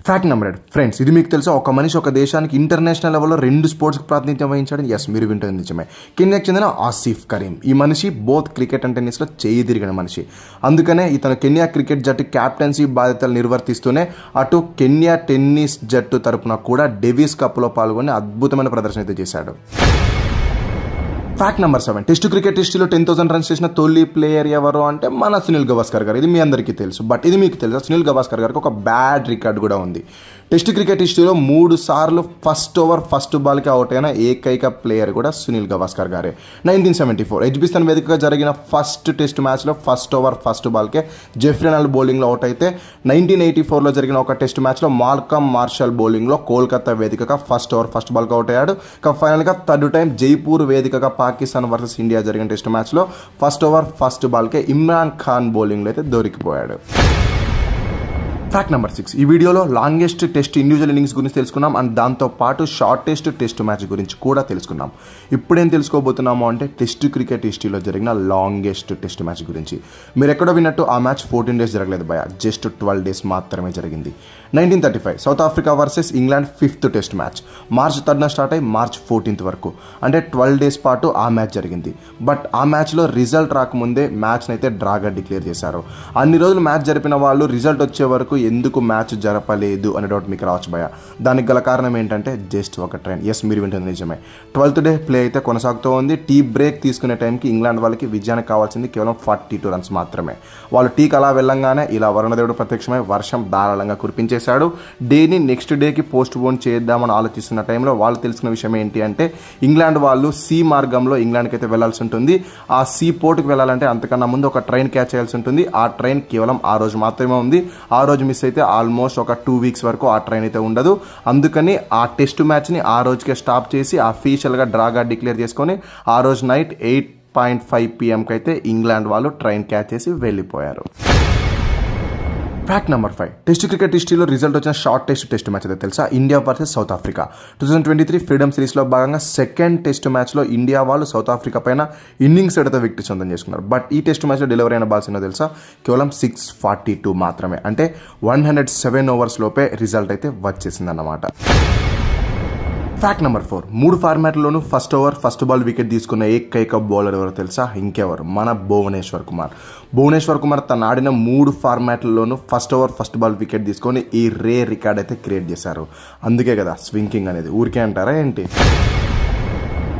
Fact number 8 friends, ఇది మీకు తెలుసా, ఒక మనిషి ఒక దేశానికి ఇంటర్నేషనల్ లెవెల్లో 2 స్పోర్ట్స్కి ప్రాతినిధ్యం వహించాడు. ఎస్, మీరు వింటుంది నిజమే. కెన్యాకి చెందిన ఆసిఫ్ కరీం. ఈ మనిషి బోత్ క్రికెట్ అండ్ టెన్నిస్లో చేయి తిరిగిన మనిషి. అందుకనే ఇతను కెన్యా క్రికెట్ జట్టు క్యాప్టెన్సీ బాధ్యతలు నిర్వర్తిస్తూనే అటు కెన్యా టెన్నిస్ జట్టు తరపున కూడా డేవిస్ కప్లో పాల్గొని అద్భుతమైన ప్రదర్శన అయితే చేశాడు. ఫ్యాక్ట్ నెంబర్ 7, టెస్ట్ క్రికెట్ హిస్టరీలో 10,000 రన్స్ చేసిన తొలి ప్లేయర్ ఎవరు అంటే మన సునీల్ గవాస్కర్ గారు. ఇది మీ అందరికీ తెలుసు. బట్ ఇది మీకు తెలుసా, సునీల్ గవాస్కర్ గారికి ఒక బ్యాడ్ రికార్డ్ కూడా ఉంది. టెస్ట్ క్రికెట్ హిస్టరీలో 3 సార్లు ఫస్ట్ ఓవర్ ఫస్ట్ బాల్కి అవుట్ అయిన ఏకైక ప్లేయర్ కూడా సునీల్ గవాస్కర్ గారే. 1974 ఎడ్జ్బిస్టన్ వేదికగా జరిగిన ఫస్ట్ టెస్ట్ మ్యాచ్లో ఫస్ట్ ఓవర్ ఫస్ట్ బాల్కే జెఫ్రీ అర్నాల్డ్ బౌలింగ్లో అవుట్ అయితే 1984లో జరిగిన ఒక టెస్ట్ మ్యాచ్లో మాల్కమ్ మార్షల్ బౌలింగ్లో కోల్కతా వేదికగా ఫస్ట్ ఓవర్ ఫస్ట్ బాల్కి అవుట్ అయ్యాడు. ఫైనల్గా థర్డ్ టైం జైపూర్ వేదికగా పాకిస్తాన్ వర్సెస్ ఇండియా జరిగిన టెస్ట్ మ్యాచ్లో ఫస్ట్ ఓవర్ ఫస్ట్ బాల్కే ఇమ్రాన్ ఖాన్ బౌలింగ్లో అయితే దొరికిపోయాడు. ఫ్యాక్ట్ నెంబర్ 6, ఈ వీడియోలో లాంగెస్ట్ టెస్ట్ ఇండివిజువల్ ఇన్నింగ్స్ గురించి తెలుసుకున్నాం అండ్ దాంతోపాటు షార్టెస్ట్ టెస్ట్ మ్యాచ్ గురించి కూడా తెలుసుకున్నాం. ఇప్పుడేం తెలుసుకోబోతున్నాము అంటే టెస్ట్ క్రికెట్ హిస్టరీలో జరిగిన లాంగెస్ట్ టెస్ట్ మ్యాచ్ గురించి. మీరు ఎక్కడో విన్నట్టు ఆ మ్యాచ్ 14 డేస్ జరగలేదు భయ, జస్ట్ 12 డేస్ మాత్రమే జరిగింది. 1935 south Africa versus England 5th test match March 3 start అయ్యి మార్చ్ 14 వరకు, అంటే 12 డేస్ పాటు ఆ మ్యాచ్ జరిగింది. బట్ ఆ మ్యాచ్లో రిజల్ట్ రాకముందే మ్యాచ్ని అయితే డ్రాగా డిక్లేర్ చేశారు. అన్ని రోజులు మ్యాచ్ జరిపిన వాళ్ళు రిజల్ట్ వచ్చే వరకు ఎందుకు మ్యాచ్ జరపలేదు అనే డౌట్ మీకు రావచ్చు భయ. దానికి గల కారణం ఏంటంటే జస్ట్ ఒక ట్రైన్. ఎస్, మీరు వింటుంది నిజమే. 12th డే ప్లే అయితే కొనసాగుతూ ఉంది. టీ బ్రేక్ తీసుకునే టైంకి ఇంగ్లాండ్ వాళ్ళకి విజయానికి కావాల్సింది కేవలం 42 రన్స్ మాత్రమే. వాళ్ళు టీకి అలా వెళ్ళంగానే ఇలా వరుణదేవుడు ప్రత్యక్షమై వర్షం ధారాళంగా కురిపించేశాడు. డేని నెక్స్ట్ డేకి పోస్ట్ పోన్ చేద్దామని ఆలోచిస్తున్న టైంలో వాళ్ళు తెలుసుకున్న విషయం ఏంటి అంటే ఇంగ్లాండ్ వాళ్ళు సీ మార్గంలో ఇంగ్లాండ్కి అయితే వెళ్లాల్సి ఉంటుంది. ఆ సీ పోర్ట్కి వెళ్ళాలంటే అంతకన్నా ముందు ఒక ట్రైన్ క్యాచ్ చేయాల్సి ఉంటుంది. ఆ ట్రైన్ కేవలం ఆ రోజు మాత్రమే ఉంది. ఆ రోజు మిస్ అయితే ఆల్మోస్ట్ ఒక 2 వీక్స్ వరకు ఆ ట్రైన్ అయితే ఉండదు. అందుకని ఆ టెస్ట్ మ్యాచ్ని ఆ రోజుకే స్టాప్ చేసి అఫీషియల్గా డ్రాగా డిక్లేర్ చేసుకొని ఆ రోజు నైట్ 8:05 PM అయితే ఇంగ్లాండ్ వాళ్ళు ట్రైన్ క్యాచ్ చేసి వెళ్ళిపోయారు. ఫ్యాక్ట్ నెంబర్ 5, టెస్ట్ క్రికెట్ హిస్టరీలో రిజల్ట్ వచ్చిన షార్టెస్ట్ టెస్ట్ మ్యాచ్ అయితే తెలుసా, India versus south Africa. 2023 freedom సిరీస్లో భాగంగా సెకండ్ టెస్ట్ మ్యాచ్లో ఇండియా వాళ్ళు సౌత్ ఆఫ్రికా పైన ఇన్నింగ్స్ అయితే విక్టరీ సొంతం చేసుకున్నారు. బట్ ఈ టెస్ట్ మ్యాచ్లో డెలివరీ అయిన బాల్స్ ఏంటో తెలుసా, కేవలం 642 మాత్రమే, అంటే 107 ఓవర్స్ లోపే రిజల్ట్ అయితే వచ్చేసింది అన్నమాట. ఫ్యాక్ట్ నెంబర్ 4, 3 ఫార్మాట్లలోనూ first over first ball wicket తీసుకున్న ఏకైక బౌలర్ ఎవరో తెలుసా, ఇంకెవరు, మన భువనేశ్వర్ కుమార్. భువనేశ్వర్ కుమార్ తను ఆడిన 3 ఫార్మాట్లలోనూ first over first ball wicket తీసుకొని ఈ రేర్ రికార్డ్ అయితే క్రియేట్ చేశారు. అందుకే కదా స్వింకింగ్ అనేది, ఊరికే అంటారా ఏంటి.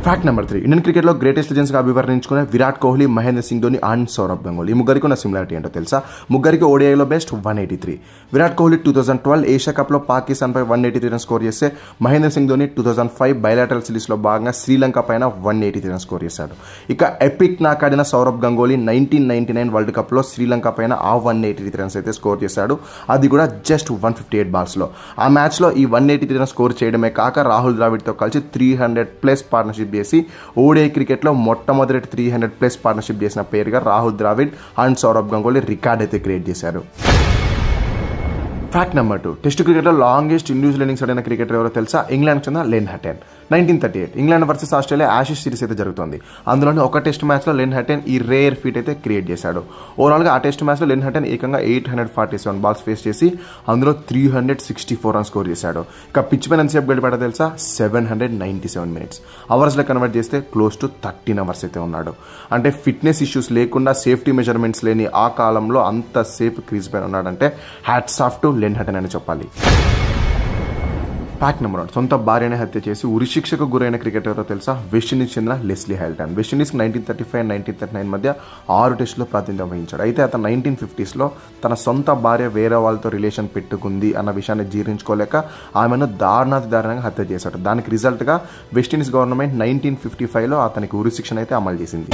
ఫ్యాక్ట్ నెంబర్ 3, ఇండియన్ క్రికెట్లో గ్రేటెస్ట్ లెజెండ్స్గా అభివర్ణించుకునే విరాట్ కోహ్లీ, మహేంద్ర సింగ్ ధోని అండ్ సౌరవ్ గంగూలీ. ఈ ముగ్గురికి ఉన్న సిమిలారిటీ ఏంటో తెలుసా, ముగ్గురికి ఓడిఐలో బెస్ట్ 183. విరాట్ కోహ్లీ 2012 ఏషియా కప్లో పాకిస్తాన్పై 183 రన్స్ స్కోర్ చేస్తే మహేంద్ర సింగ్ ధోని 2005 బైలాటరల్ సిరీస్లో భాగంగా శ్రీలంక పైన 183 రన్స్ స్కోర్ చేశాడు. ఇక ఎపిక్ నాక్ ఆడిన సౌరవ్ గంగూలీ 1999 వరల్డ్ కప్లో శ్రీలంక పైన ఆ 183 రన్స్ అయితే స్కోర్ చేశాడు. అది కూడా జస్ట్ 158 బాల్స్లో. ఆ మ్యాచ్లో ఈ 183 రన్స్ స్కోర్ చేయడమే కాక రాహుల్ ద్రావిడ్తో కలిసి 300+ పార్ట్నర్షిప్ చేసి ఓడిఐ క్రికెట్లో మొట్టమొదటి 300+ పార్ట్నర్షిప్ చేసిన పేరుగా రాహుల్ ద్రావిడ్ అండ్ సౌరవ్ గంగూలీ రికార్డ్ అయితే క్రియేట్ చేశారు. ఫ్యాక్ట్ నెంబర్ 2, టెస్ట్ క్రికెట్లో లాంగెస్ట్ ఇండివిజువల్ ఇన్నింగ్స్ ఆడిన క్రికెటర్ ఎవరో తెలుసా, ఇంగ్లాండ్కి చెందిన Len Hutton. 1938 England versus Australia Ashes series అయితే జరుగుతుంది. అందులోని ఒక టెస్ట్ మ్యాచ్లో లెన్ హటన్ ఈ రేర్ ఫీట్ అయితే క్రియేట్ చేశాడు. ఓవరాల్గా ఆ టెస్ట్ మ్యాచ్లో లెన్ హటన్ ఏకంగా 847 బాల్స్ ఫేస్ చేసి అందులో 364 రన్స్ స్కోర్ చేశాడు. ఇక పిచ్ పైన ఎంతసేపు గడిపాడో తెలుసా, 797 మినిట్స్. అవర్స్లో కన్వర్ట్ చేస్తే క్లోజ్ టు 13 అవర్స్ అయితే ఉన్నాడు. అంటే ఫిట్నెస్ ఇష్యూస్ లేకుండా సేఫ్టీ మెజర్మెంట్స్ లేని ఆ కాలంలో అంతసేపు క్రీజ్ పైన ఉన్నాడంటే హ్యాట్స్ ఆఫ్ టు లెన్ హటన్ అని చెప్పాలి. ఫ్యాక్ట్ నెంబర్ 1, సొంత భార్యనే హత్య చేసి ఉరిశిక్షకు గురైన క్రికెటర్ ఎవరో తెలుసా, వెస్టిండీస్ చెందిన లెస్లీ హామిల్టన్. వెస్టిండీస్కి 1935 అండ్ 1939 మధ్య 6 టెస్టులో ప్రాతినిధ్యం వహించాడు. అయితే అతను 1950sలో తన సొంత భార్య వేరే వాళ్ళతో రిలేషన్ పెట్టుకుంది అన్న విషయాన్ని జీర్ణించుకోలేక ఆమెను దారుణంగా హత్య చేశాడు. దానికి రిజల్ట్గా వెస్టిండీస్ గవర్నమెంట్ 1955లో అతనికి ఉరిశిక్షణ అయితే అమలు చేసింది.